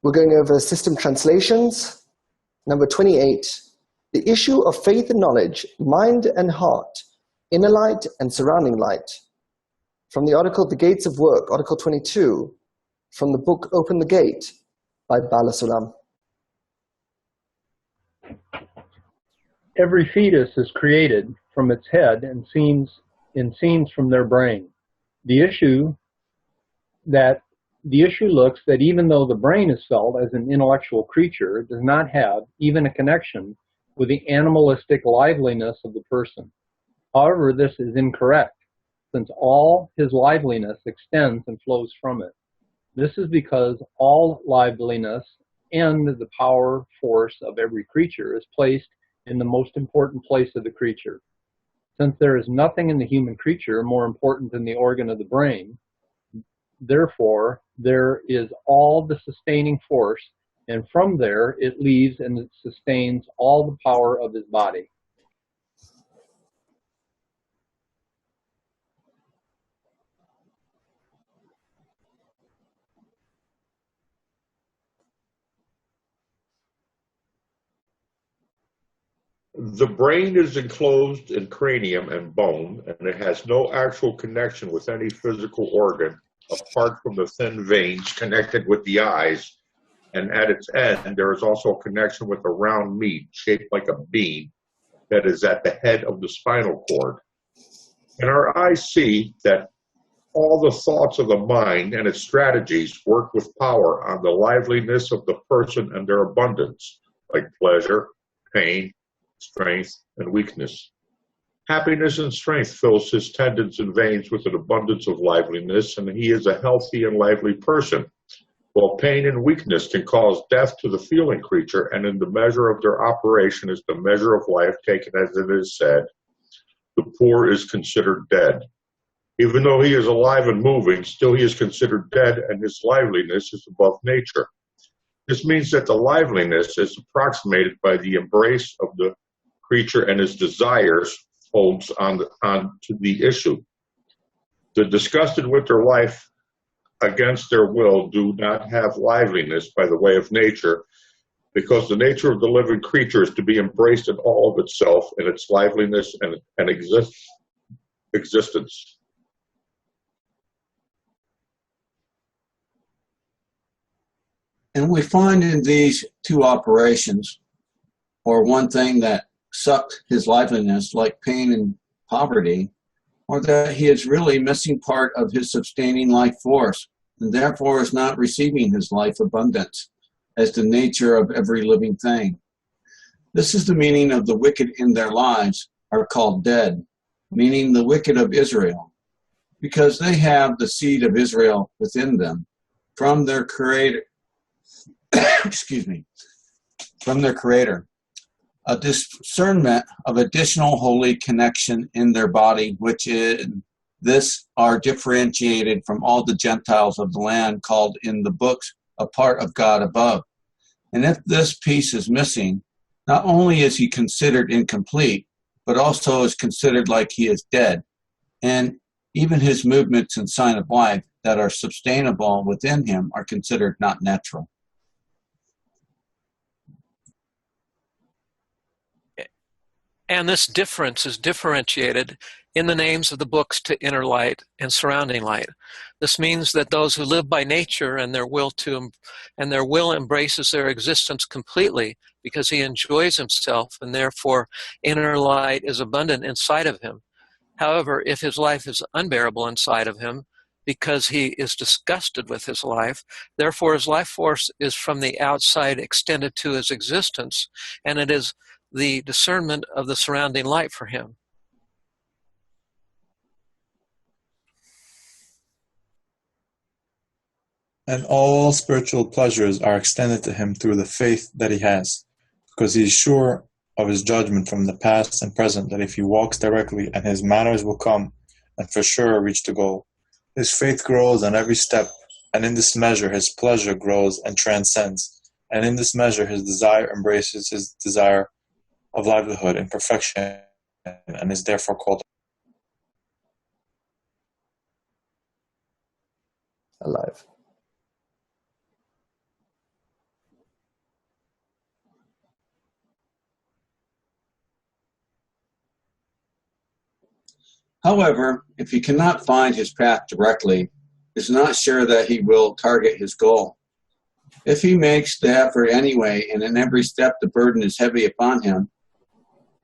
We're going over system translations. Number 28, the issue of faith and knowledge, mind and heart, inner light and surrounding light. From the article, The Gates of Work, Article 22, from the book Open the Gate by Bala Sulam. Every fetus is created from its head and scenes from their brain. The issue looks that even though the brain is felt as an intellectual creature, it does not have even a connection with the animalistic liveliness of the person. However, this is incorrect, since all his liveliness extends and flows from it. This is because all liveliness and the power force of every creature is placed in the most important place of the creature. Since there is nothing in the human creature more important than the organ of the brain, therefore there is all the sustaining force, and from there it leaves and it sustains all the power of his body. The brain is enclosed in cranium and bone, and it has no actual connection with any physical organ, apart from the thin veins connected with the eyes, and at its end there is also a connection with a round meat shaped like a bean that is at the head of the spinal cord. And our eyes see that all the thoughts of the mind and its strategies work with power on the liveliness of the person and their abundance, like pleasure, pain, strength, and weakness. Happiness and strength fills his tendons and veins with an abundance of liveliness, and he is a healthy and lively person. While pain and weakness can cause death to the feeling creature, and in the measure of their operation is the measure of life taken as it is said, the poor is considered dead. Even though he is alive and moving, still he is considered dead, and his liveliness is above nature. This means that the liveliness is approximated by the embrace of the creature and his desires holds on to the issue. The disgusted with their life against their will do not have liveliness by the way of nature, because the nature of the living creature is to be embraced in all of itself in its liveliness and existence. And we find in these two operations, or one thing that sucked his liveliness, like pain and poverty, or that he is really missing part of his sustaining life force, and therefore is not receiving his life abundance as the nature of every living thing. This is the meaning of the wicked in their lives are called dead, meaning the wicked of Israel, because they have the seed of Israel within them from their Creator. From their Creator. A discernment of additional holy connection in their body, which in this are differentiated from all the Gentiles of the land, called in the books a part of God above. And if this piece is missing, not only is he considered incomplete, but also is considered like he is dead. And even his movements and sign of life that are sustainable within him are considered not natural. And this difference is differentiated in the names of the books to inner light and surrounding light. This means that those who live by nature and their will embraces their existence completely because he enjoys himself, and therefore inner light is abundant inside of him. However, if his life is unbearable inside of him because he is disgusted with his life, therefore his life force is from the outside extended to his existence, and it is the discernment of the surrounding light for him. And all spiritual pleasures are extended to him through the faith that he has, because he is sure of his judgment from the past and present, that if he walks directly and his manners will come and for sure reach the goal. His faith grows on every step, and in this measure his pleasure grows and transcends, and in this measure his desire embraces his desire of livelihood and perfection, and is therefore called alive. However, if he cannot find his path directly, is not sure that he will target his goal. If he makes the effort anyway, and in every step the burden is heavy upon him,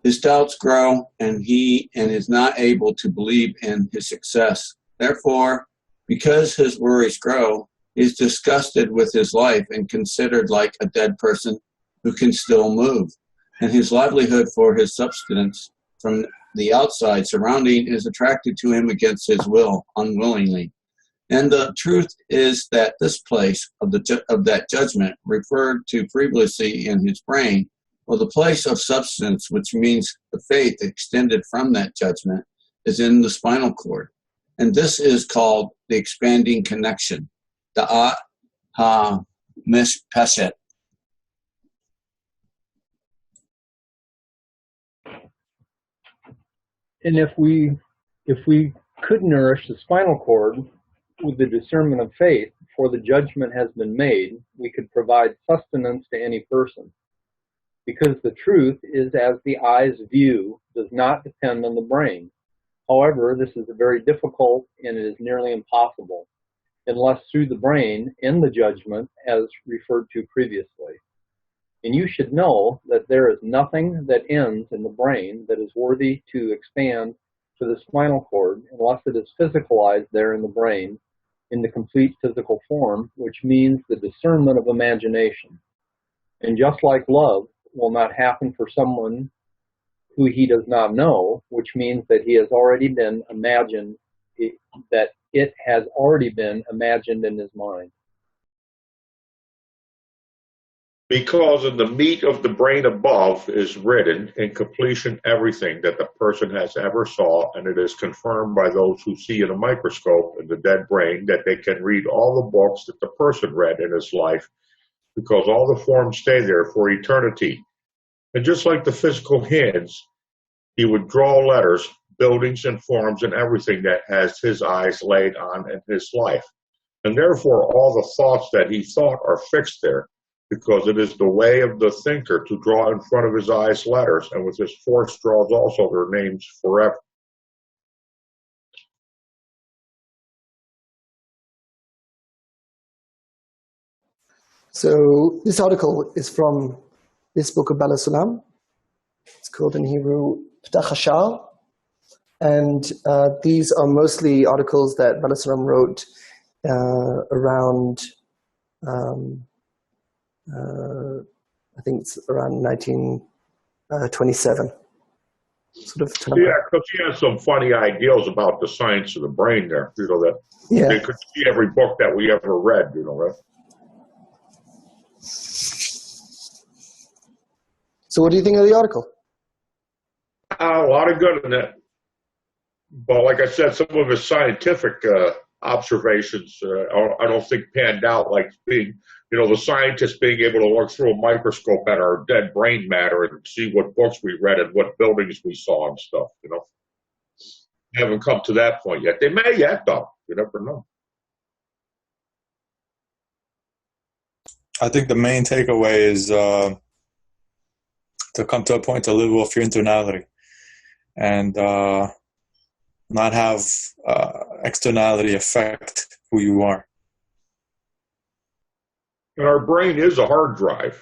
his doubts grow, and he is not able to believe in his success. Therefore, because his worries grow, he is disgusted with his life and considered like a dead person who can still move. And his livelihood for his subsistence from the outside surrounding is attracted to him against his will, unwillingly. And the truth is that this place of that judgment referred to previously in his brain, or the place of substance, which means the faith extended from that judgment, is in the spinal cord. And this is called the expanding connection, the ha-mishpeshet. And if we could nourish the spinal cord with the discernment of faith before the judgment has been made, we could provide sustenance to any person. Because the truth is as the eye's view does not depend on the brain. However, this is very difficult and it is nearly impossible, unless through the brain in the judgment as referred to previously. And you should know that there is nothing that ends in the brain that is worthy to expand to the spinal cord unless it is physicalized there in the brain in the complete physical form, which means the discernment of imagination. And just like love will not happen for someone who he does not know, which means that he has already been imagined, that it has already been imagined in his mind. Because in the meat of the brain above is written in completion everything that the person has ever saw, and it is confirmed by those who see in a microscope in the dead brain that they can read all the books that the person read in his life, because all the forms stay there for eternity. And just like the physical hands, he would draw letters, buildings, and forms, and everything that has his eyes laid on in his life. And therefore, all the thoughts that he thought are fixed there, because it is the way of the thinker to draw in front of his eyes letters, and with his force draws also their names forever. So this article is from this book of Bala Sulam. It's called in Hebrew Ptach Hashar. And these are mostly articles that Bala Sulam wrote around, I think it's around 1927. Sort of. Yeah, because he has some funny ideals about the science of the brain there. You know, that they could see every book that we ever read, you know, that. So what do you think of the article? A lot of good in it. But like I said, some of his scientific observations, I don't think panned out, like being, you know, the scientists being able to look through a microscope at our dead brain matter and see what books we read and what buildings we saw and stuff, you know. Haven't come to that point yet. They may yet, though. You never know. I think the main takeaway is to come to a point to live with your internality and not have externality affect who you are. And our brain is a hard drive.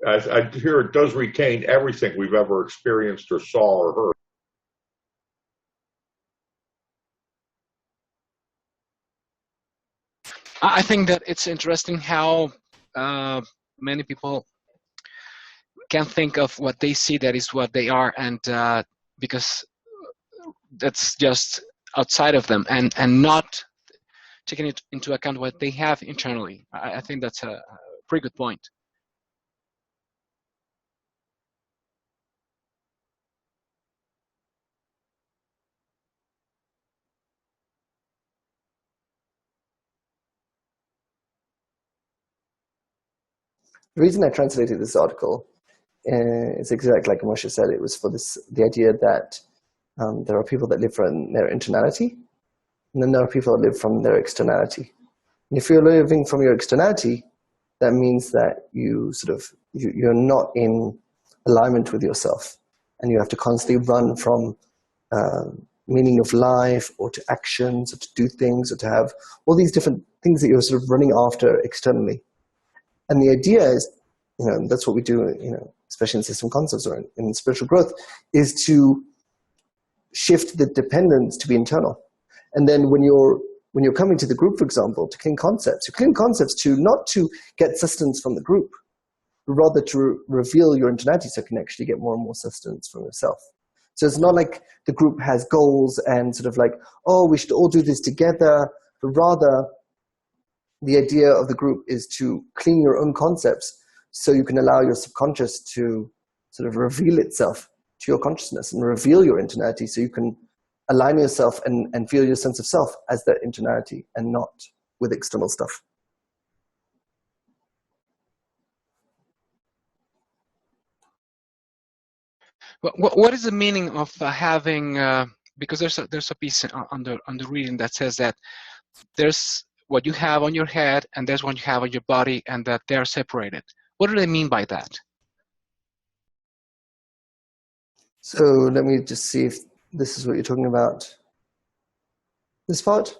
I hear it does retain everything we've ever experienced or saw or heard. I think that it's interesting how many people can think of what they see that is what they are, and because that's just outside of them, and not taking it into account what they have internally. I think that's a pretty good point. The reason I translated this article is exactly like Moshe said. It was for the idea that there are people that live from their internality, and then there are people that live from their externality. And if you're living from your externality, that means that you're not in alignment with yourself, and you have to constantly run from meaning of life, or to actions, or to do things, or to have all these different things that you're sort of running after externally. And the idea is, that's what we do, especially in system concepts or in spiritual growth, is to shift the dependence to be internal. And then when you're coming to the group, for example, to clean concepts, you clean concepts to not to get sustenance from the group, but rather to reveal your internality so you can actually get more and more sustenance from yourself. So it's not like the group has goals and sort of like, oh, we should all do this together, but rather the idea of the group is to clean your own concepts so you can allow your subconscious to sort of reveal itself to your consciousness and reveal your internality so you can align yourself and feel your sense of self as that internality and not with external stuff. What is the meaning of having, because there's a piece on the reading that says that there's what you have on your head and there's what you have on your body and that they're separated. What do they mean by that? So let me just see if this is what you're talking about. This part?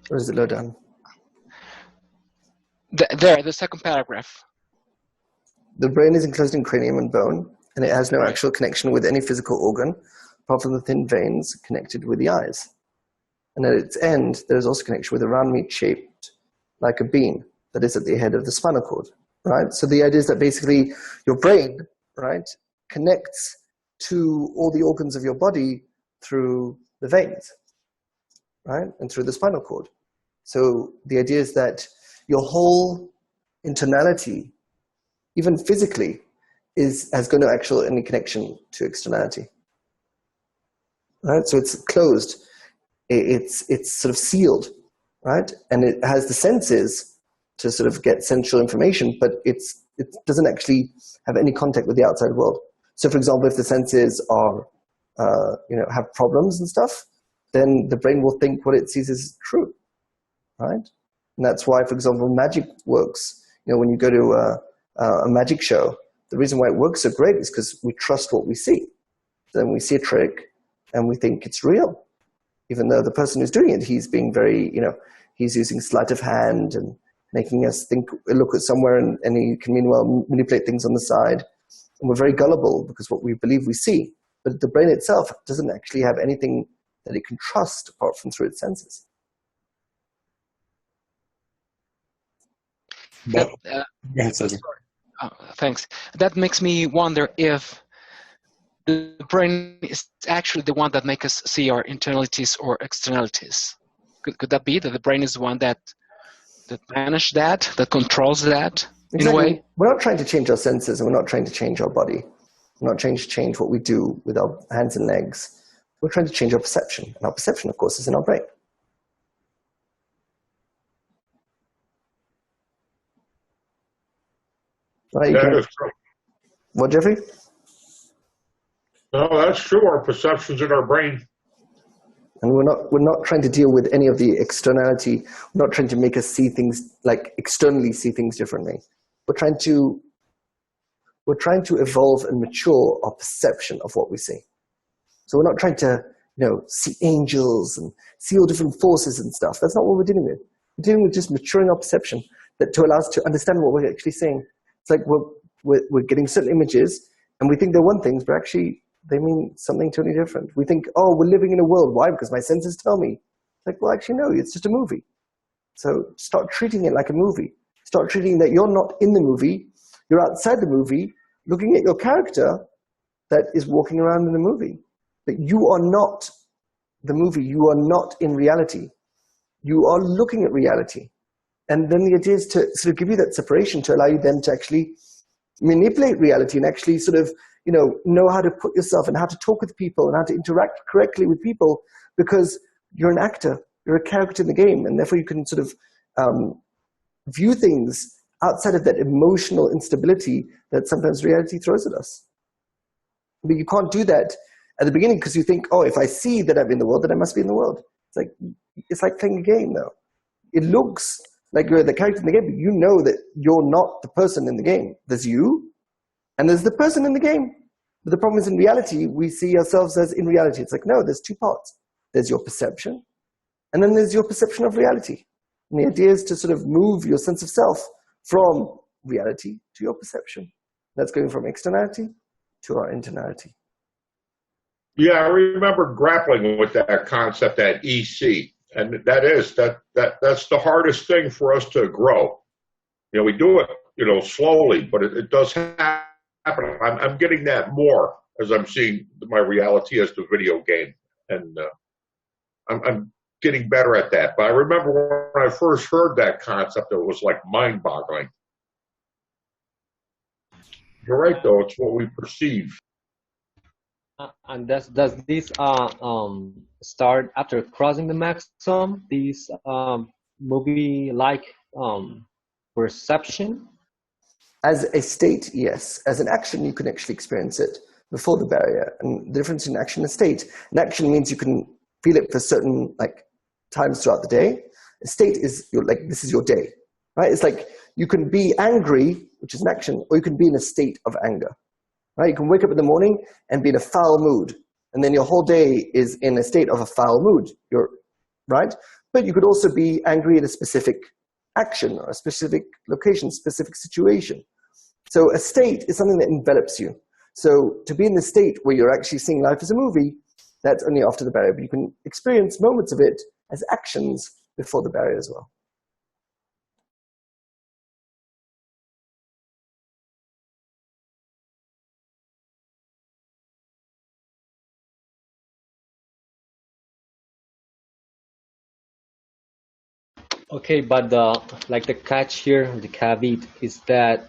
Or is it low down? There, the second paragraph. The brain is enclosed in cranium and bone, and it has no actual connection with any physical organ, apart from the thin veins connected with the eyes. And at its end, there is also connection with a round meat shaped like a bean that is at the head of the spinal cord, right? So the idea is that basically your brain, right, connects to all the organs of your body through the veins, right, and through the spinal cord. So the idea is that your whole internality, even physically, has got no actual any connection to externality, right? So it's closed. It's sort of sealed, right? And it has the senses to sort of get sensual information, but it doesn't actually have any contact with the outside world. So, for example, if the senses are, have problems and stuff, then the brain will think what it sees is true, right? And that's why, for example, magic works. When you go to a magic show, the reason why it works so great is because we trust what we see. Then we see a trick and we think it's real, even though the person who's doing it, he's being very, he's using sleight of hand and making us look at somewhere, and he can meanwhile manipulate things on the side. And we're very gullible because what we believe we see. But the brain itself doesn't actually have anything that it can trust apart from through its senses. Go ahead, Cedric. Thanks. That makes me wonder if the brain is actually the one that makes us see our internalities or externalities. Could that be that the brain is the one that manages that controls that in a way? We're not trying to change our senses, and we're not trying to change our body. We're not trying to change what we do with our hands and legs. We're trying to change our perception. And our perception, of course, is in our brain. Right, that is true. What, Jeffrey? No, that's true. Our perception's in our brain. And we're not trying to deal with any of the externality. We're not trying to make us see things, like externally see things differently. We're trying to evolve and mature our perception of what we see. So we're not trying to, see angels and see all different forces and stuff. That's not what we're dealing with. We're dealing with just maturing our perception to allow us to understand what we're actually seeing. It's like we're getting certain images and we think they're one thing, but actually they mean something totally different. We think, oh, we're living in a world. Why? Because my senses tell me. It's like, well, actually, no, it's just a movie. So start treating it like a movie. Start treating that you're not in the movie. You're outside the movie, looking at your character that is walking around in the movie. But you are not the movie. You are not in reality. You are looking at reality. And then the idea is to sort of give you that separation to allow you then to actually manipulate reality and actually sort of, know how to put yourself and how to talk with people and how to interact correctly with people, because you're an actor. You're a character in the game. And therefore you can sort of view things outside of that emotional instability that sometimes reality throws at us. But you can't do that at the beginning because you think, oh, if I see that I'm in the world, then I must be in the world. It's like playing a game, though. It looks like you're the character in the game, but you know that you're not the person in the game. There's you, and there's the person in the game. But the problem is, in reality, we see ourselves as in reality. It's like, no, there's two parts. There's your perception, and then there's your perception of reality. And the idea is to sort of move your sense of self from reality to your perception. That's going from externality to our internality. Yeah, I remember grappling with that concept at EC, and that's the hardest thing for us to grow. You know, we do it, slowly, but it does happen. I'm getting that more as I'm seeing my reality as the video game, and I'm getting better at that. But I remember when I first heard that concept, it was like mind-boggling. You're right, though. It's what we perceive. And does this start after crossing the maximum? This movie-like perception? As a state, yes. As an action, you can actually experience it before the barrier. And the difference in action and state, an action means you can feel it for certain times throughout the day. A state is this is your day, right? It's like you can be angry, which is an action, or you can be in a state of anger, right? You can wake up in the morning and be in a foul mood, and then your whole day is in a state of a foul mood. You're right, but you could also be angry at a specific action or a specific location, specific situation. So a state is something that envelops you. So to be in the state where you're actually seeing life as a movie, that's only after the barrier, but you can experience moments of it as actions before the barrier as well. Okay, but the catch here, the caveat, is that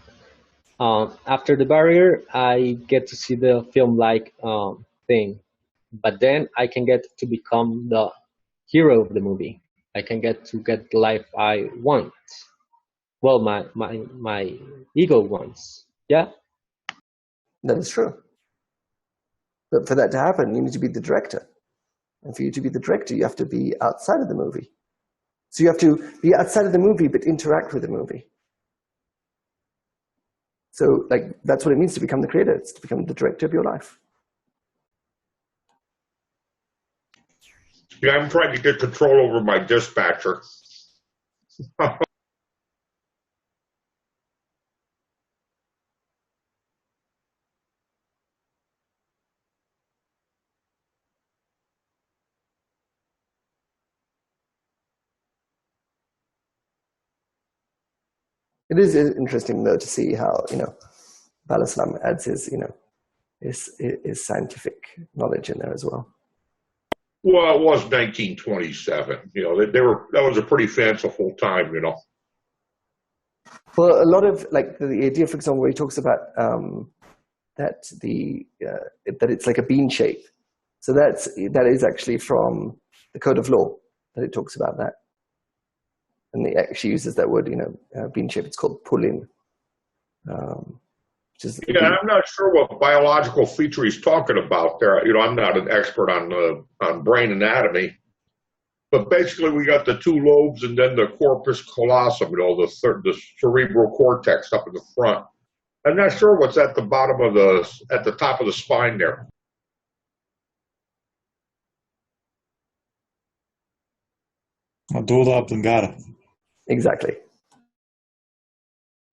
after the barrier, I get to see the film-like thing, but then I can get to become the hero of the movie. I can get the life I want. Well, my ego wants. Yeah. That is true. But for that to happen, you need to be the director. And for you to be the director, you have to be outside of the movie. So you have to be outside of the movie, but interact with the movie. So that's what it means to become the creator. It's to become the director of your life. Yeah, I'm trying to get control over my dispatcher. It is interesting, though, to see how, Bal Islam adds his scientific knowledge in there as well. Well, it was 1927. That was a pretty fanciful time, Well, a lot of the idea, for example, where he talks about that it's like a bean shape. So that is actually from the Code of Law that it talks about that. And it actually uses that word, bean shape. It's called pullin. I'm not sure what biological feature he's talking about there. I'm not an expert on brain anatomy, but basically we got the two lobes and then the corpus callosum, the cerebral cortex up in the front. I'm not sure what's at the top of the spine there. Medulla oblongata. Exactly.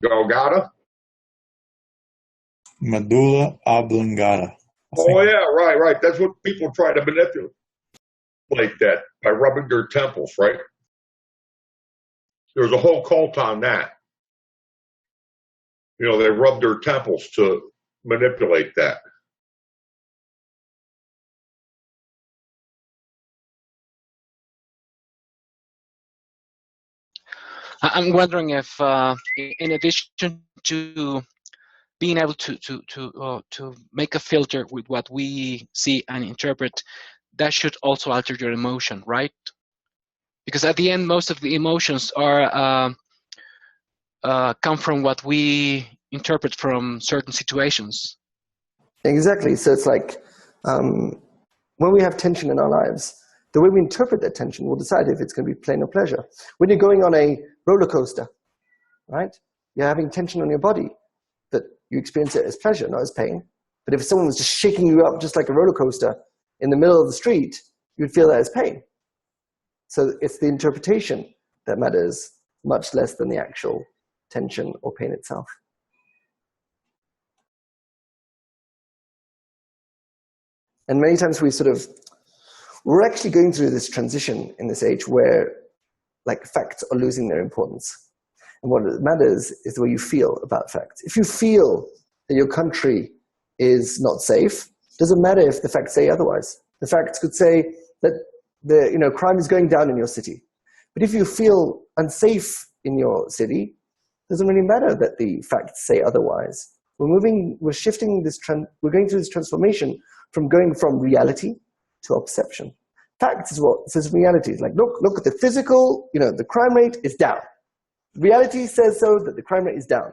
Golgata? Medulla oblongata. Oh, yeah, right. That's what people try to manipulate that by rubbing their temples, right? There's a whole cult on that. They rub their temples to manipulate that. I'm wondering if, in addition to being able to make a filter with what we see and interpret, that should also alter your emotion, right? Because at the end, most of the emotions are come from what we interpret from certain situations. Exactly. So it's like when we have tension in our lives, the way we interpret that tension will decide if it's going to be pain or pleasure. When you're going on a roller coaster, right? You're having tension on your body, that you experience it as pleasure, not as pain. But if someone was just shaking you up just like a roller coaster in the middle of the street, you'd feel that as pain. So it's the interpretation that matters much less than the actual tension or pain itself. And many times we're actually going through this transition in this age where like facts are losing their importance. And what matters is the way you feel about facts. If you feel that your country is not safe, it doesn't matter if the facts say otherwise. The facts could say that crime is going down in your city. But if you feel unsafe in your city, it doesn't really matter that the facts say otherwise. We're shifting we're going through this transformation from going from reality to our perception. Facts is what says reality. It's like, look at the physical, the crime rate is down. Reality says so that the crime rate is down.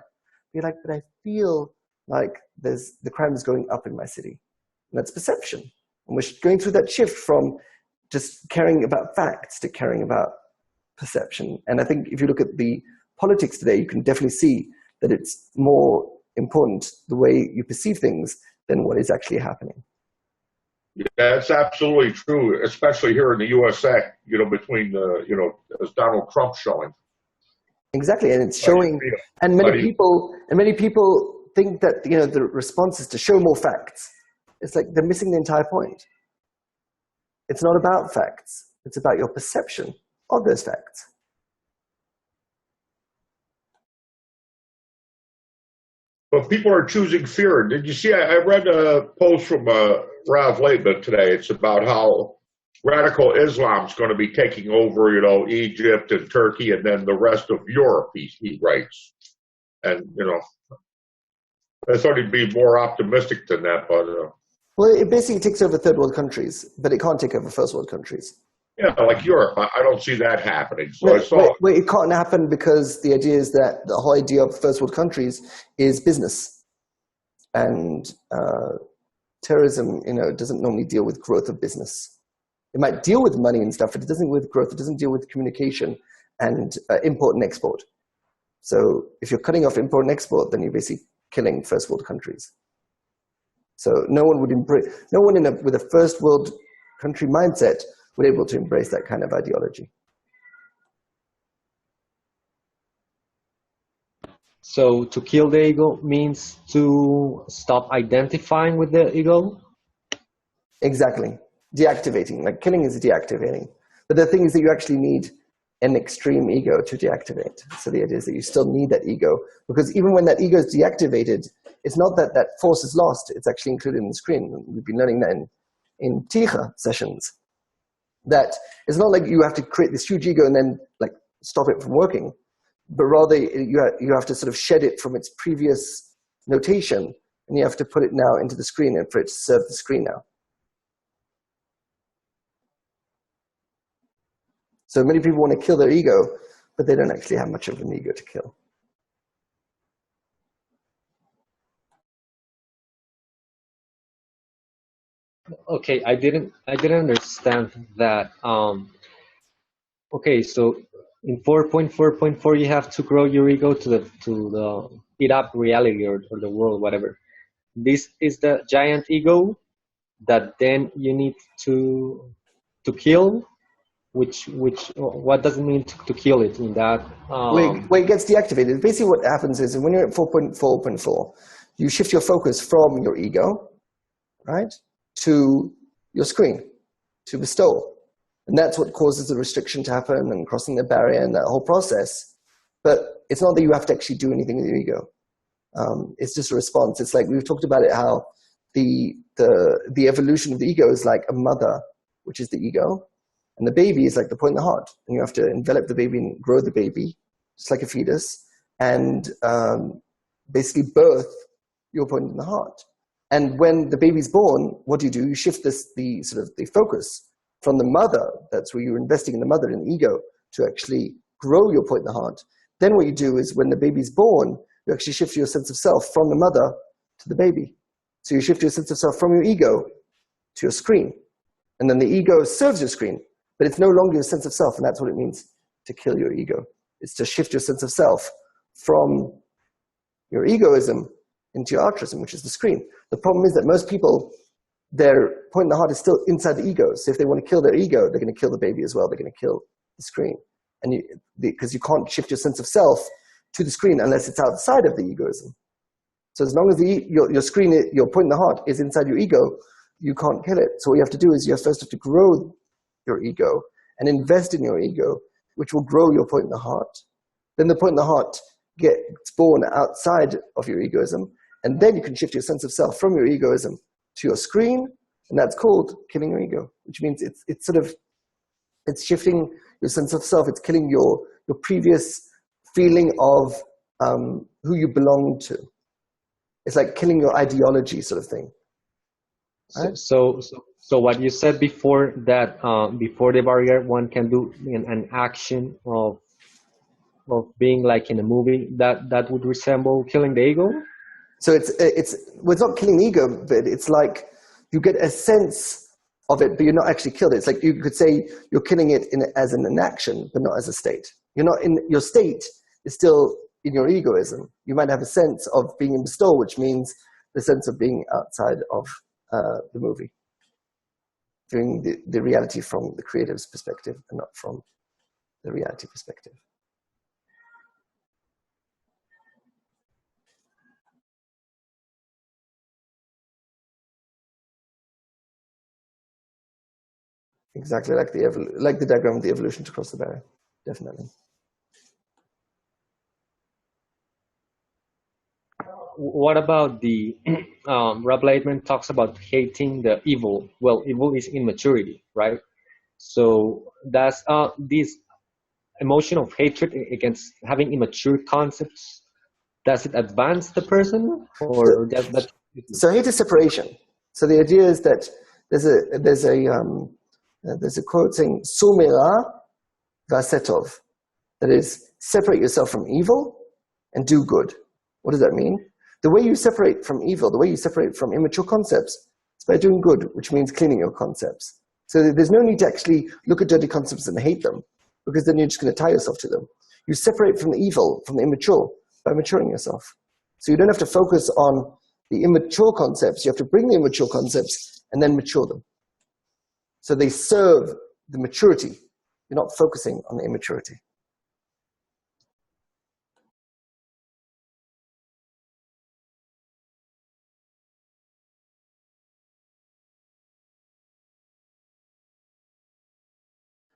You're like, but I feel like the crime is going up in my city. And that's perception. And we're going through that shift from just caring about facts to caring about perception. And I think if you look at the politics today, you can definitely see that it's more important the way you perceive things than what is actually happening. Yeah, that's absolutely true, especially here in the USA, between as Donald Trump showing. Exactly, and it's showing, and many people think that the response is to show more facts. It's like they're missing the entire point. It's not about facts. It's about your perception of those facts. But people are choosing fear. Did you see? I read a post from Rav Leibman today. It's about how radical Islam is going to be taking over, Egypt and Turkey, and then the rest of Europe. He writes, and I thought he'd be more optimistic than that, but well, it basically takes over third world countries, but it can't take over first world countries. Yeah, like Europe, I don't see that happening. So it can't happen because the idea is that the whole idea of first world countries is business, and terrorism, doesn't normally deal with growth of business. It might deal with money and stuff, but it doesn't deal with growth. It doesn't deal with communication and import and export. So if you're cutting off import and export, then you're basically killing first world countries. So no one with a first world country mindset would be able to embrace that kind of ideology. So to kill the ego means to stop identifying with the ego? Exactly. Deactivating. Like killing is deactivating. But the thing is that you actually need an extreme ego to deactivate. So the idea is that you still need that ego, because even when that ego is deactivated, it's not that that force is lost. It's actually included in the screen. We've been learning that in Ticha sessions. That it's not like you have to create this huge ego and then like stop it from working, but rather you have to sort of shed it from its previous notation, and you have to put it now into the screen and for it to serve the screen now. So many people want to kill their ego, but they don't actually have much of an ego to kill. Okay, I didn't understand that. Okay, so in 4.4.4 you have to grow your ego to the beat up reality or the world, whatever. This is the giant ego that then you need to kill. What does it mean to kill it in that? Where it gets deactivated. Basically, what happens is when you're at 4.4.4, you shift your focus from your ego, right, to your screen, to bestowal. And that's what causes the restriction to happen and crossing the barrier and that whole process. But it's not that you have to actually do anything with your ego. It's just a response. It's like we've talked about it, how the evolution of the ego is like a mother, which is the ego, and the baby is like the point in the heart. And you have to envelop the baby and grow the baby, just like a fetus, and basically birth your point in the heart. And when the baby's born, what do? You shift the focus from the mother, that's where you're investing in the mother, in the ego, to actually grow your point in the heart. Then what you do is when the baby's born, you actually shift your sense of self from the mother to the baby. So you shift your sense of self from your ego to your screen. And then the ego serves your screen, but it's no longer your sense of self, and that's what it means to kill your ego. is to shift your sense of self from your egoism into your altruism, which is the screen. The problem is that most people, their point in the heart is still inside the ego. So if they want to kill their ego, they're going to kill the baby as well. They're going to kill the screen. And because you can't shift your sense of self to the screen unless it's outside of the egoism. So as long as your screen, your point in the heart is inside your ego, you can't kill it. So what you have to do is you first have to grow your ego and invest in your ego, which will grow your point in the heart. Then the point in the heart gets born outside of your egoism, and then you can shift your sense of self from your egoism to your screen, and that's called killing your ego, which means it's shifting your sense of self. It's killing your previous feeling of who you belong to. It's like killing your ideology, sort of thing. Right? So what you said before, that before the barrier, one can do an action of being like in a movie, that would resemble killing the ego. So it's not killing the ego, but it's like you get a sense of it, but you're not actually killed it. It's like you could say you're killing it as an action, but not as a state. You're not in your state is still in your egoism. You might have a sense of being in bestowal, which means the sense of being outside of the movie, viewing the reality from the creative's perspective and not from the reality perspective. Exactly like the diagram of the evolution to cross the barrier, definitely. What about the Rob Lightman talks about hating the evil? Well, evil is immaturity, right? So does this emotion of hatred against having immature concepts, does it advance the person, or does that? So hate is separation. So the idea is that there's a quote saying "Somera vasetov," that is, separate yourself from evil and do good. What does that mean? The way you separate from evil, the way you separate from immature concepts, is by doing good, which means cleaning your concepts. So there's no need to actually look at dirty concepts and hate them, because then you're just going to tie yourself to them. You separate from the evil, from the immature, by maturing yourself. So you don't have to focus on the immature concepts. You have to bring the immature concepts and then mature them. So they serve the maturity. You're not focusing on the immaturity.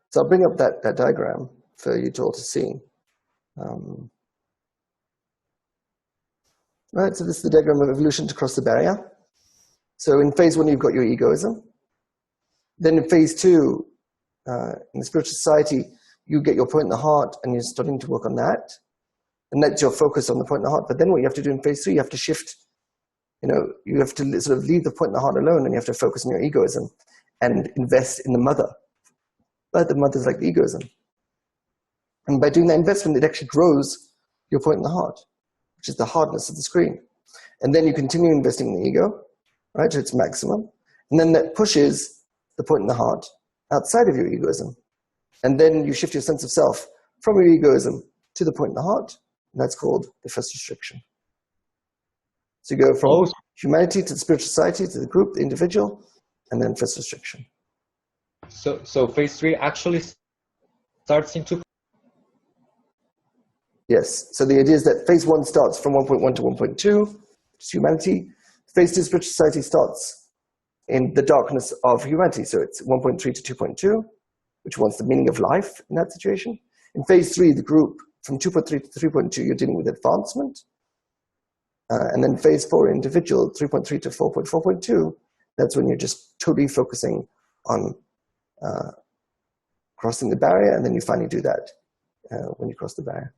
So I'll bring up that diagram for you all to see. Right, so this is the diagram of evolution to cross the barrier. So in phase 1, you've got your egoism. Then in phase 2, in the spiritual society, you get your point in the heart and you're starting to work on that. And that's your focus on the point in the heart. But then what you have to do in phase 3, you have to shift, you have to sort of leave the point in the heart alone and you have to focus on your egoism and invest in the mother. But the mother's like the egoism. And by doing that investment, it actually grows your point in the heart, which is the hardness of the screen. And then you continue investing in the ego, right, to its maximum. And then that pushes the point in the heart outside of your egoism. And then you shift your sense of self from your egoism to the point in the heart. And that's called the first restriction. So you go from humanity to the spiritual society, to the group, the individual, and then first restriction. So phase 3 actually starts in 2. Yes. So the idea is that phase 1 starts from 1.1 to 1.2, which is humanity. Phase 2 spiritual society starts in the darkness of humanity. So it's 1.3 to 2.2, which wants the meaning of life in that situation. In phase 3, the group, from 2.3 to 3.2, you're dealing with advancement. And then phase 4, individual, 3.3 to 4.4.2, that's when you're just totally focusing on crossing the barrier, and then you finally do that when you cross the barrier.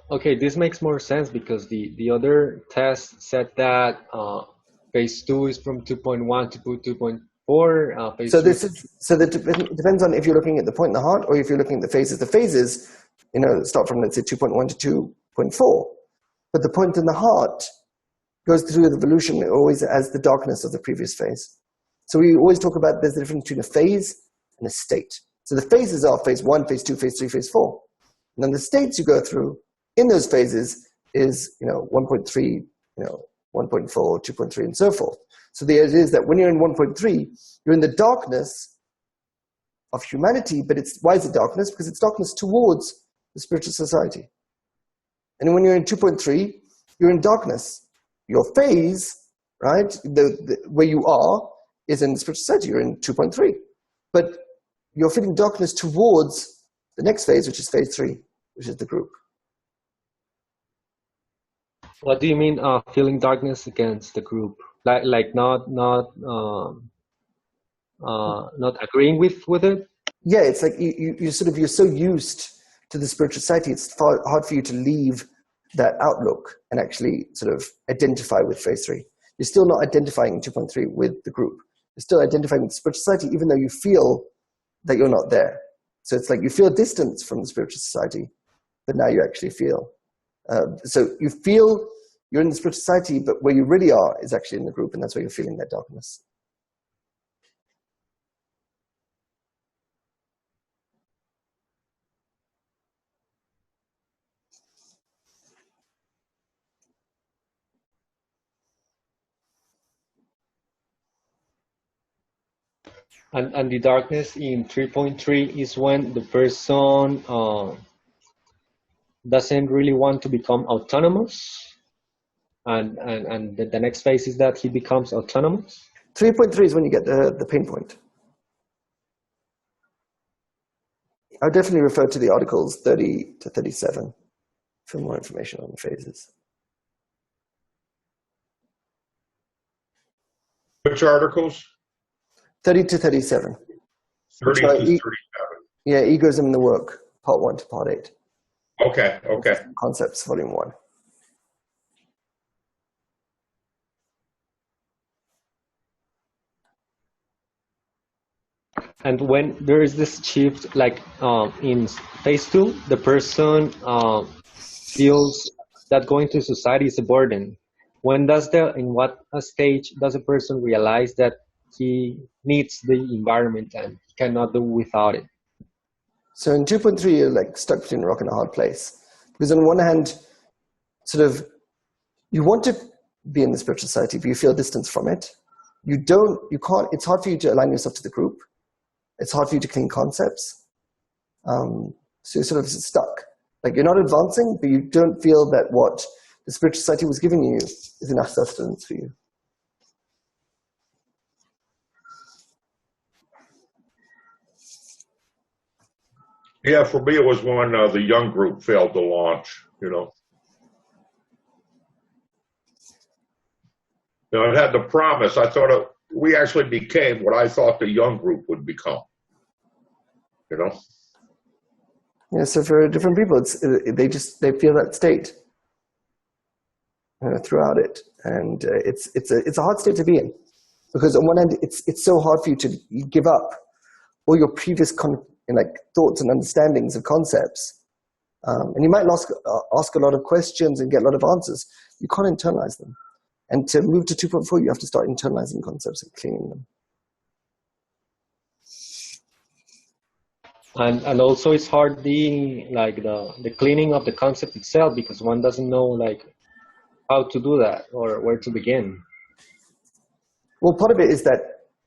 Okay, this makes more sense because the other test said that phase 2 is from 2.1 to 2.4. So that depends on if you're looking at the point in the heart or if you're looking at the phases. The phases, start from, let's say, 2.1 to 2.4. But the point in the heart goes through the evolution always as the darkness of the previous phase. So we always talk about there's a difference between a phase and a state. So the phases are phase 1, phase 2, phase 3, phase 4. And then the states you go through in those phases is 1.3, 1.4, 2.3, and so forth. So the idea is that when you're in 1.3, you're in the darkness of humanity, but why is it darkness? Because it's darkness towards the spiritual society. And when you're in 2.3, you're in darkness. Your phase, right, where you are, is in the spiritual society. You're in 2.3. But you're feeling darkness towards the next phase, which is phase 3, which is the group. What do you mean feeling darkness against the group? Like not agreeing with it? Yeah, it's like you're so used to the spiritual society, it's hard for you to leave that outlook and actually sort of identify with phase 3. You're still not identifying in 2.3 with the group. You're still identifying with the spiritual society, even though you feel that you're not there. So it's like you feel distance from the spiritual society, but now you actually feel. So you feel you're in the spiritual society, but where you really are is actually in the group, and that's where you're feeling that darkness. And the darkness in 3.3 is when the person doesn't really want to become autonomous, and the next phase is that he becomes autonomous. 3.3 is when you get the pain point. I would definitely refer to the articles 30 to 37 for more information on the phases. Which articles? 30 to 37. 30 to 37. Yeah, Egoism in the Work, Part 1 to Part 8. Okay. Concepts, Volume 1. And when there is this shift, like in phase 2, the person feels that going to society is a burden. In what stage does a person realize that he needs the environment and cannot do without it? So in 2.3, you're like stuck between a rock and a hard place. Because on one hand, sort of, you want to be in the spiritual society, but you feel distance from it. You can't, it's hard for you to align yourself to the group. It's hard for you to clean concepts. So you're sort of stuck. Like you're not advancing, but you don't feel that what the spiritual society was giving you is enough sustenance for you. Yeah, for me it was when the young group failed to launch, It had the promise. I thought we actually became what I thought the young group would become, Yeah, so for different people, they feel that state throughout it, and it's a hard state to be in, because on one hand it's so hard for you to give up all your previous thoughts and understandings of concepts, and you might ask a lot of questions and get a lot of answers. You can't internalize them, and to move to 2.4, you have to start internalizing concepts and cleaning them. And also it's hard the cleaning of the concept itself, because one doesn't know how to do that or where to begin. Well, part of it is that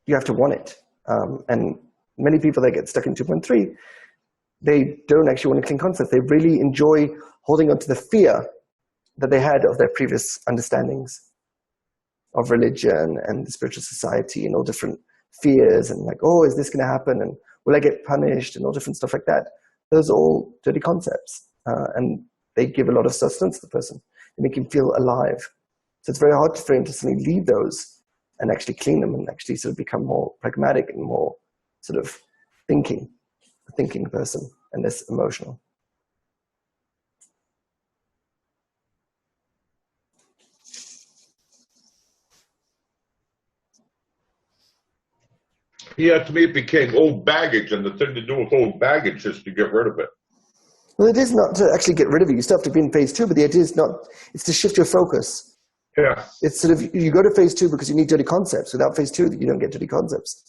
you have to want it, and many people that get stuck in 2.3, they don't actually want to clean concepts. They really enjoy holding on to the fear that they had of their previous understandings of religion and the spiritual society, and all different fears, and is this going to happen, and will I get punished, and all different stuff like that. Those are all dirty concepts, and they give a lot of sustenance to the person. They make him feel alive. So it's very hard for him to suddenly leave those and actually clean them and actually sort of become more pragmatic and more sort of a thinking person, and less emotional. Yeah, to me it became old baggage, and the thing to do with old baggage is to get rid of it. Well, it is not to actually get rid of it. You still have to be in phase 2, but the idea is it's to shift your focus. Yeah. It's sort of, you go to phase 2 because you need dirty concepts. Without phase 2, you don't get dirty concepts.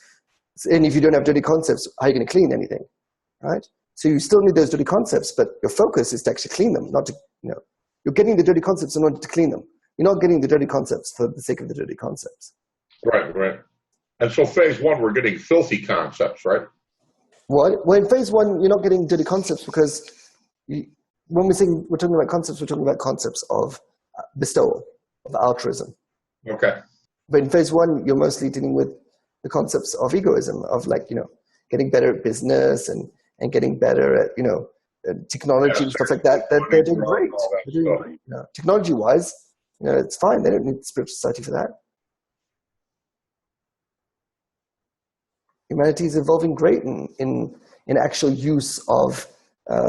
And if you don't have dirty concepts, how are you going to clean anything, right? So you still need those dirty concepts, but your focus is to actually clean them, not to, you're getting the dirty concepts in order to clean them. You're not getting the dirty concepts for the sake of the dirty concepts. Right, right. And so phase one, we're getting filthy concepts, right? Well, in phase one, you're not getting dirty concepts because when we're talking about concepts, we're talking about concepts of bestowal, of altruism. Okay. But in phase one, you're mostly dealing with the concepts of egoism, of getting better at business and getting better at, technology and stuff like that. They're doing great. They're doing great. Technology-wise, it's fine. They don't need spiritual society for that. Humanity is evolving great in actual use of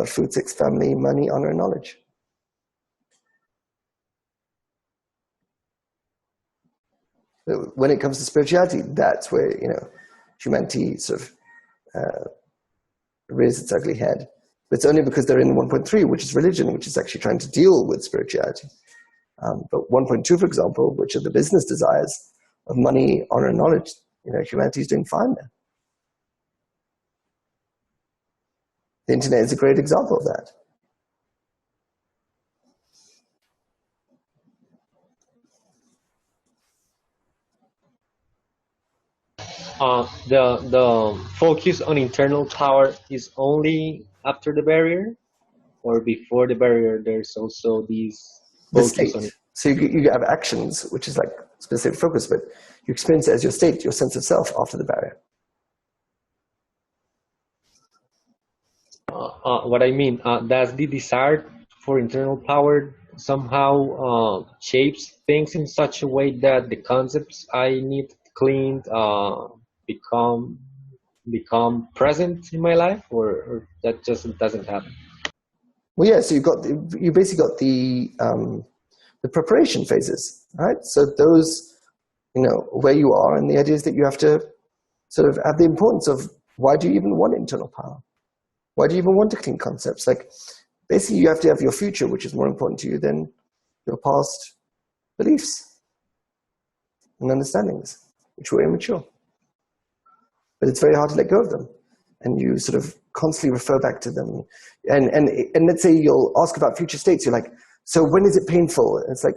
food, sex, family, money, honor, and knowledge. But when it comes to spirituality, that's where humanity sort of rears its ugly head. But it's only because they're in 1.3, which is religion, which is actually trying to deal with spirituality. But 1.2, for example, which are the business desires of money, honor, and knowledge, humanity is doing fine there. The internet is a great example of that. The focus on internal power is only after the barrier, or before the barrier there's also these The state. So you have actions, which is like specific focus, but you experience it as your state, your sense of self after the barrier. What I mean, does the desire for internal power somehow shapes things in such a way that the concepts I need cleaned become present in my life, or that just doesn't happen? Well, yeah. So you basically got the preparation phases, right? So those, where you are, and the idea is that you have to sort of have the importance of why do you even want internal power? Why do you even want to clean concepts? Like, basically, you have to have your future, which is more important to you than your past beliefs and understandings, which were immature. But it's very hard to let go of them. And you sort of constantly refer back to them. And let's say you'll ask about future states. You're like, so when is it painful? And it's like,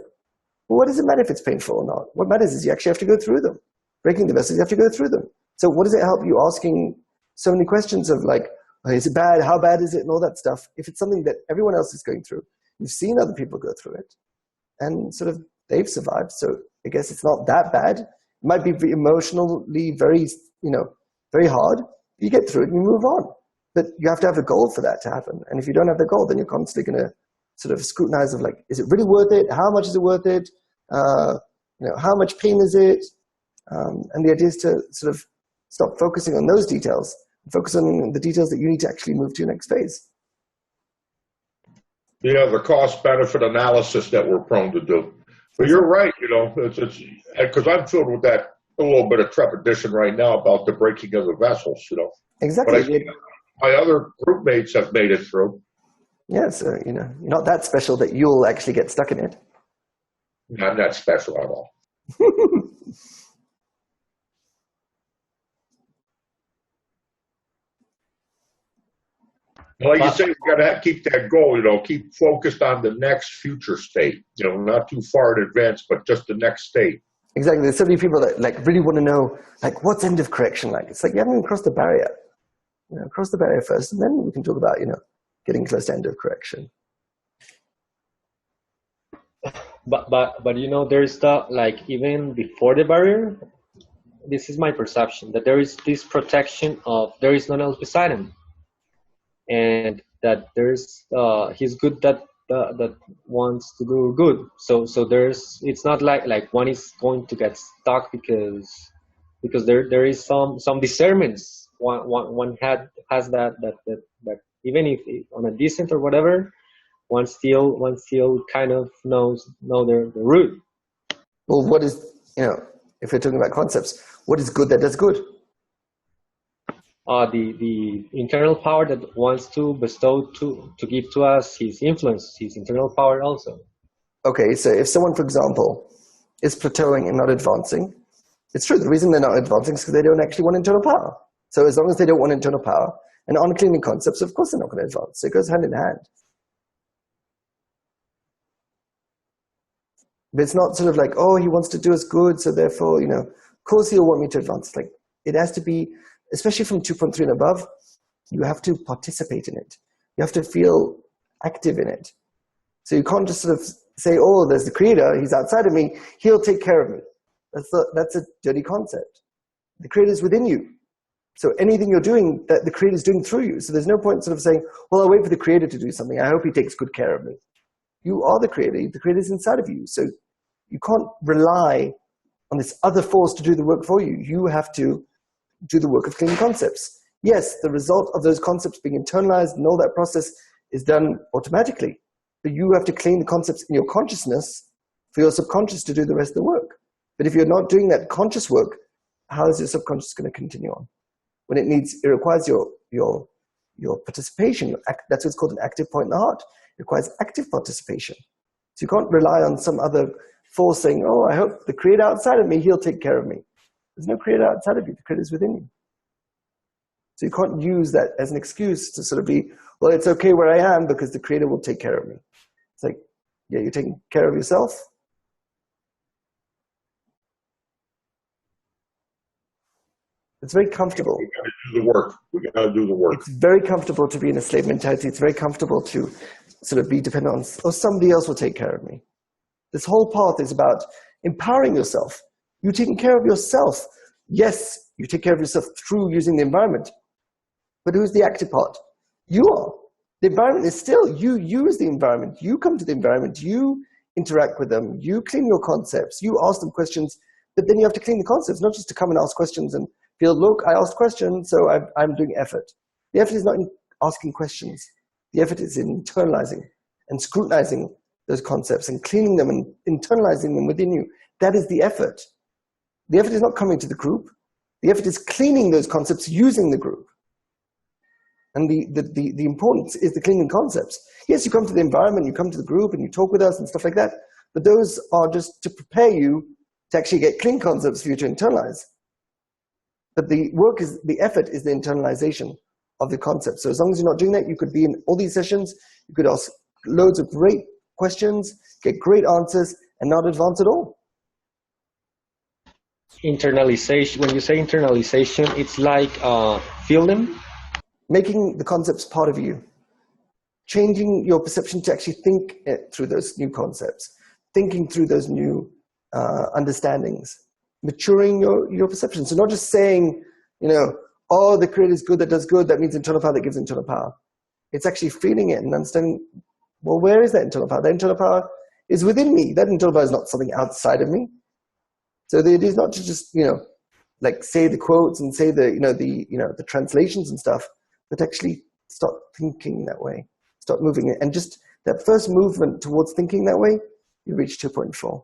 well, what does it matter if it's painful or not? What matters is you actually have to go through them. Breaking the vessels, you have to go through them. So what does it help you asking so many questions of like, is it bad? How bad is it? And all that stuff. If it's something that everyone else is going through, you've seen other people go through it, and sort of they've survived. So I guess it's not that bad. It might be emotionally very, very hard. You get through it and you move on. But you have to have a goal for that to happen. And if you don't have the goal, then you're constantly going to sort of scrutinize of like, is it really worth it? How much is it worth it? How much pain is it? And the idea is to sort of stop focusing on those details. Focus on the details that you need to actually move to your next phase. Yeah, the cost-benefit analysis that we're prone to do. But you're right, it's because I'm filled with that a little bit of trepidation right now about the breaking of the vessels, Exactly. But I think my other group mates have made it through. Yeah, so, you're not that special that you'll actually get stuck in it. I'm not special at all. Like you say, you got to keep that goal, keep focused on the next future state, not too far in advance, but just the next state. Exactly. There's so many people that like really want to know, like, what's end of correction like? It's like you haven't even crossed the barrier. Cross the barrier first, and then we can talk about, getting close to end of correction. But there's like even before the barrier, this is my perception, that there is this protection of there is none else beside him. And that there's he's good that wants to do good. So it's not like one is going to get stuck because there is some discernments one has that even if on a decent or whatever, one still kind of know the root. Well, what is if we're talking about concepts, what is good that does good? The internal power that wants to bestow to give to us his influence, his internal power also. Okay, so if someone, for example, is plateauing and not advancing, it's true. The reason they're not advancing is because they don't actually want internal power. So as long as they don't want internal power, and uncleaning concepts, of course they're not going to advance. So it goes hand in hand. But it's not sort of like, oh, he wants to do us good, so therefore, of course he'll want me to advance. Like, it has to be, especially from 2.3 and above, you have to participate in it. You have to feel active in it. So you can't just sort of say, oh, there's the creator, he's outside of me, he'll take care of me. That's a dirty concept. The creator is within you. So anything you're doing, that the creator is doing through you. So there's no point sort of saying, well, I'll wait for the creator to do something. I hope he takes good care of me. You are the creator. The creator is inside of you. So you can't rely on this other force to do the work for you. You have to do the work of cleaning concepts. Yes, the result of those concepts being internalized and all that process is done automatically. But you have to clean the concepts in your consciousness for your subconscious to do the rest of the work. But if you're not doing that conscious work, how is your subconscious going to continue on? When it requires your participation. That's what's called an active point in the heart. It requires active participation. So you can't rely on some other force saying, oh, I hope the creator outside of me, he'll take care of me. There's no creator outside of you. The creator is within you. So you can't use that as an excuse to sort of be, well, it's okay where I am because the creator will take care of me. It's like, yeah, you're taking care of yourself. It's very comfortable. We got to do the work. We got to do the work. It's very comfortable to be in a slave mentality. It's very comfortable to sort of be dependent on, oh, somebody else will take care of me. This whole path is about empowering yourself. You're taking care of yourself. Yes, you take care of yourself through using the environment. But who's the active part? You are. The environment is still, you use the environment. You come to the environment. You interact with them. You clean your concepts. You ask them questions. But then you have to clean the concepts, not just to come and ask questions and feel, look, I asked questions, so I'm doing effort. The effort is not in asking questions. The effort is in internalizing and scrutinizing those concepts and cleaning them and internalizing them within you. That is the effort. The effort is not coming to the group. The effort is cleaning those concepts using the group. And the importance is the cleaning concepts. Yes, you come to the environment, you come to the group, and you talk with us and stuff like that, but those are just to prepare you to actually get clean concepts for you to internalize. But the work is, the effort is the internalization of the concept. So as long as you're not doing that, you could be in all these sessions, you could ask loads of great questions, get great answers, and not advance at all. Internalization, when you say internalization, it's like feeling? Making the concepts part of you. Changing your perception to actually think through those new concepts. Thinking through those new understandings. Maturing your perception. So not just saying, oh, the creator is good, that does good, that means internal power, that gives internal power. It's actually feeling it and understanding, well, where is that internal power? That internal power is within me. That internal power is not something outside of me. So it is not to just, like say the quotes and say the translations and stuff, but actually start thinking that way. Start moving it. And just that first movement towards thinking that way, you reach 2.4.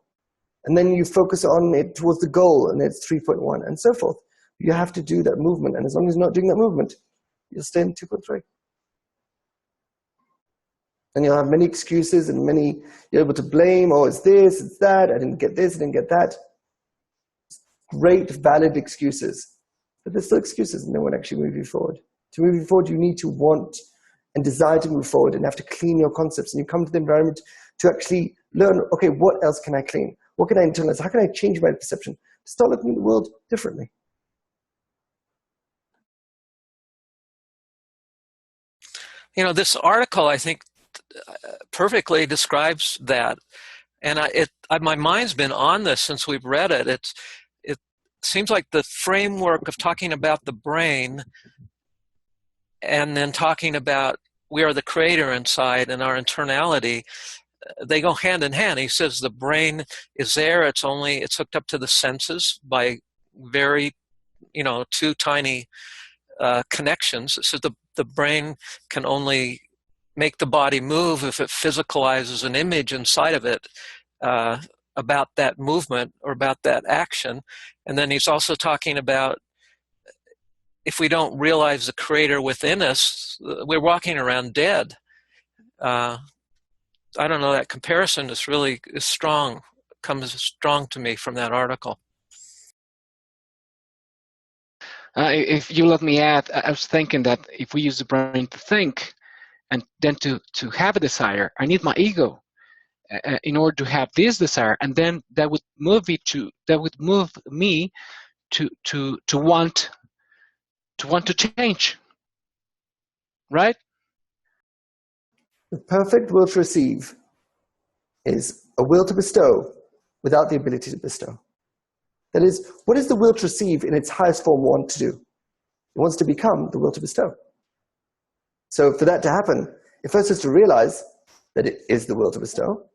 And then you focus on it towards the goal, and it's 3.1, and so forth. You have to do that movement, and as long as you're not doing that movement, you'll stay in 2.3. And you'll have many excuses, and you're able to blame, oh, it's this, it's that, I didn't get this, I didn't get that. Great, valid excuses. But they're still excuses, and they won't actually move you forward. To move you forward, you need to want and desire to move forward, and have to clean your concepts. And you come to the environment to actually learn, okay, what else can I clean? What can I internalize? How can I change my perception? Start looking at the world differently. This article, I think, perfectly describes that. And my mind's been on this since we've read it. It seems like the framework of talking about the brain and then talking about we are the creator inside and our internality, they go hand in hand. He says the brain is there. It's hooked up to the senses by very, two tiny connections. So the brain can only make the body move if it physicalizes an image inside of it about that movement or about that action. And then he's also talking about if we don't realize the creator within us, we're walking around dead. I don't know, that comparison is strong, comes strong to me from that article. If you let me add, I was thinking that if we use the brain to think and then to have a desire, I need my ego in order to have this desire, and then that would move me to want to change, right? The perfect will to receive is a will to bestow without the ability to bestow. That is, what is the will to receive in its highest form want to do? It wants to become the will to bestow. So for that to happen, it first has to realize that it is the will to bestow,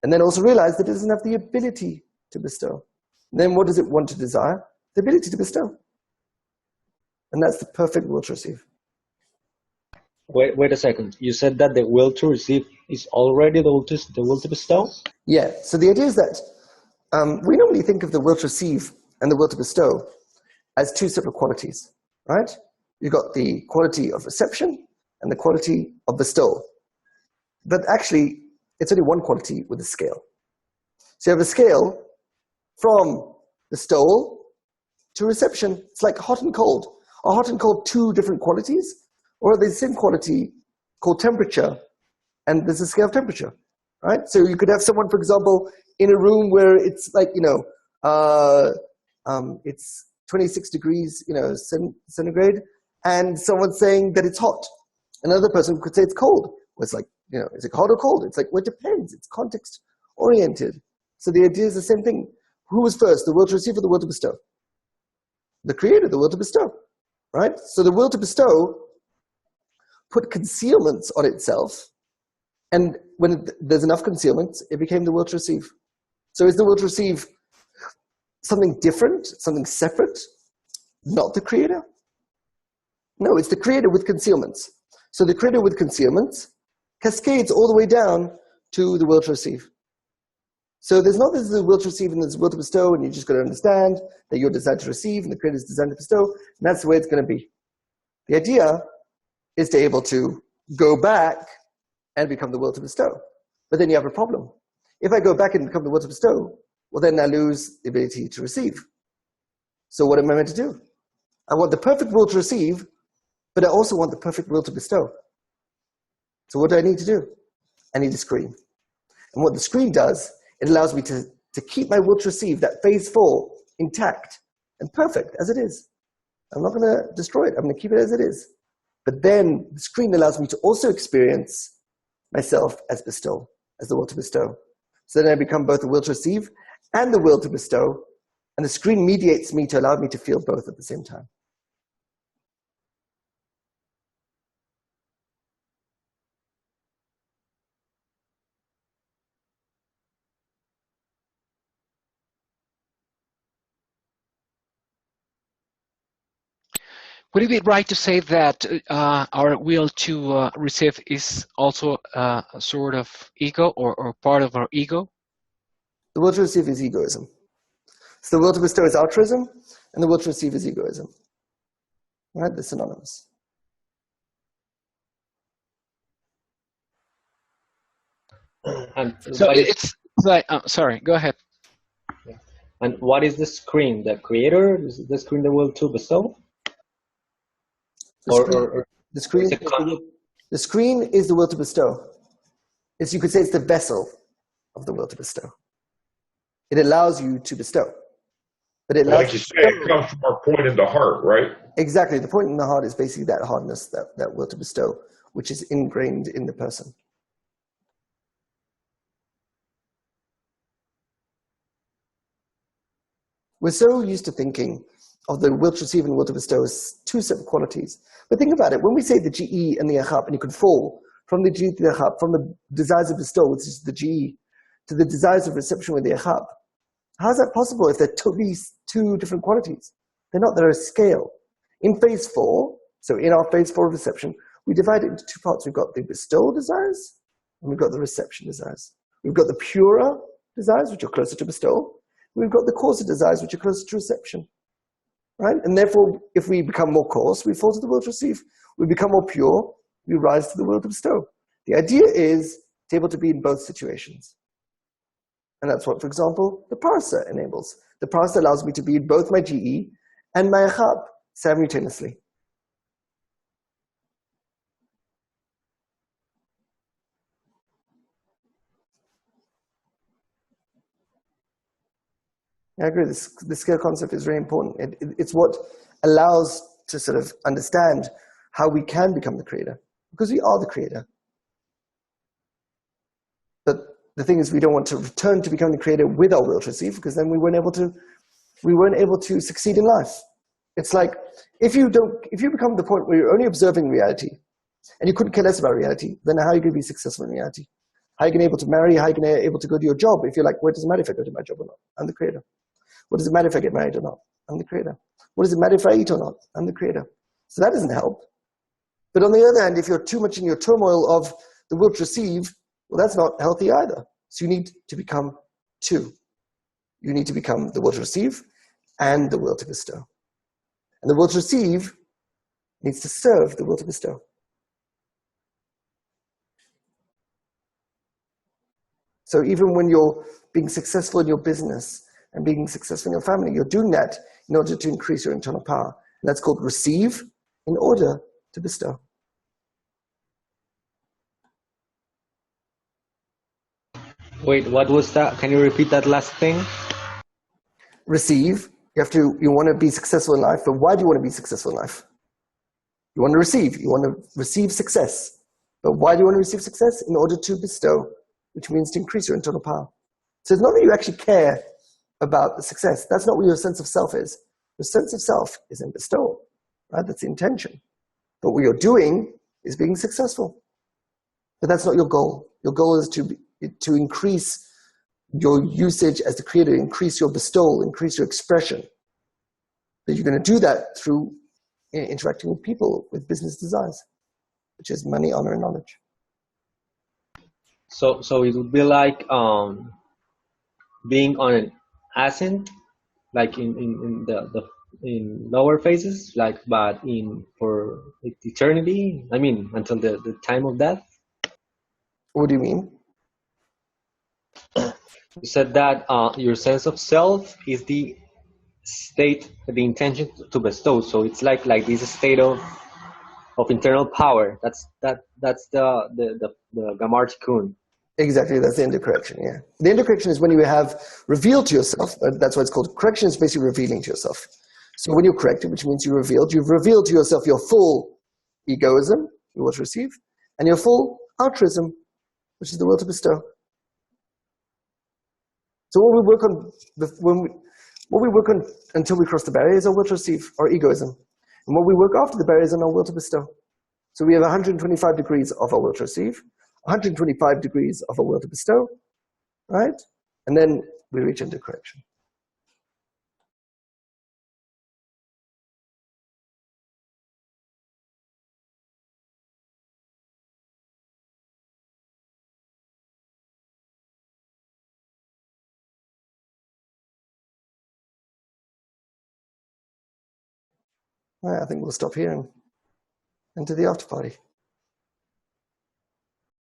and then also realize that it doesn't have the ability to bestow. And then what does it want to desire? The ability to bestow. And that's the perfect will to receive. Wait a second. You said that the will to receive is already the will to bestow? Yeah, so the idea is that we normally think of the will to receive and the will to bestow as two separate qualities, right? You've got the quality of reception and the quality of bestowal. But actually, it's only one quality with a scale. So you have a scale from bestowal to reception. It's like hot and cold. Are hot and cold two different qualities? Or are they the same quality called temperature, and there's a scale of temperature, right? So you could have someone, for example, in a room where it's like, it's 26 degrees, centigrade, and someone's saying that it's hot. Another person could say it's cold. Well, it's like, is it hot or cold? It's like, well, it depends. It's context oriented. So the idea is the same thing. Who was first, the will to receive or the will to bestow? The creator, the will to bestow, right? So the will to bestow put concealments on itself, and when there's enough concealments, it became the will to receive. So is the will to receive something different, something separate, not the creator? No, it's the creator with concealments. So the creator with concealments cascades all the way down to the will to receive. So there's not this will to receive and there's will to bestow, and you just got to understand that you're designed to receive and the creator is designed to bestow, and that's the way it's going to be. The idea is to be able to go back and become the will to bestow. But then you have a problem. If I go back and become the will to bestow, well, then I lose the ability to receive. So what am I meant to do? I want the perfect will to receive, but I also want the perfect will to bestow. So what do I need to do? I need a screen. And what the screen does, it allows me to keep my will to receive, that phase 4, intact and perfect as it is. I'm not going to destroy it. I'm going to keep it as it is. But then the screen allows me to also experience myself as bestow, as the will to bestow. So then I become both the will to receive and the will to bestow, and the screen mediates me to allow me to feel both at the same time. Would it be right to say that our will to receive is also a sort of ego or part of our ego? The will to receive is egoism. So the will to bestow is altruism, and the will to receive is egoism. Right? They're synonymous. So it's like, sorry, go ahead. And what is the screen? The creator? Is the screen the will to bestow? The screen is the will to bestow. You could say it's the vessel of the will to bestow. It allows you to bestow. But it allows like you say, it comes from our point in the heart, right? Exactly. The point in the heart is basically that hardness, that will to bestow, which is ingrained in the person. We're so used to thinking of the will to receive and will to bestow as two separate qualities. But think about it. When we say the GE and the achap, and you can fall from the GE to the achap, from the desires of bestowal, which is the GE, to the desires of reception with the achap, how is that possible if they're totally two different qualities? They're not. They're a scale. In phase 4, so in our phase 4 of reception, we divide it into two parts. We've got the bestowal desires, and we've got the reception desires. We've got the purer desires, which are closer to bestowal. We've got the coarser desires, which are closer to reception. Right? And therefore, if we become more coarse, we fall to the will to receive. We become more pure, we rise to the will to bestow. The idea is to be able to be in both situations. And that's what, for example, the parsa enables. The parsa allows me to be in both my GE and my achab simultaneously. I agree. The scale concept is very important. It's what allows to sort of understand how we can become the creator, because we are the creator. But the thing is, we don't want to return to becoming the creator with our will to receive, because then we weren't able to succeed in life. It's like if you become the point where you're only observing reality, and you couldn't care less about reality, then how are you going to be successful in reality? How are you going to be able to marry? How are you going to be able to go to your job if you're like, well, it doesn't matter if I go to my job or not? I'm the creator. What does it matter if I get married or not? I'm the creator. What does it matter if I eat or not? I'm the creator. So that doesn't help. But on the other hand, if you're too much in your turmoil of the will to receive, well, that's not healthy either. So you need to become two. You need to become the will to receive and the will to bestow. And the will to receive needs to serve the will to bestow. So even when you're being successful in your business and being successful in your family, you're doing that in order to increase your internal power. And that's called receive in order to bestow. Wait, what was that? Can you repeat that last thing? Receive, you want to be successful in life, but why do you want to be successful in life? You want to receive success. But why do you want to receive success? In order to bestow, which means to increase your internal power. So it's not that you actually care about the success. That's not what your sense of self is. Your sense of self is in bestowal, right? That's the intention. But what you're doing is being successful. But that's not your goal. Your goal is to increase your usage as the creator, increase your bestowal, increase your expression. But you're going to do that through interacting with people with business desires, which is money, honor, and knowledge. So it would be like being on an ascent, like in the in lower phases, like but for eternity. I mean, until the time of death. What do you mean? You said that your sense of self is the state, the intention to bestow. So it's like this state of internal power. That's the Gamar Tikkun. Exactly, that's the end of correction, yeah. The end of correction is when you have revealed to yourself, that's why it's called correction, is basically revealing to yourself. So when you're corrected, which means you've revealed to yourself your full egoism, your will to receive, and your full altruism, which is the will to bestow. So what we work on until we cross the barrier is our will to receive, our egoism. And what we work after the barrier is on our will to bestow. So we have 125 degrees of our will to receive, 125 degrees of our will to bestow, right? And then we reach into correction. All right, I think we'll stop here and to the after party.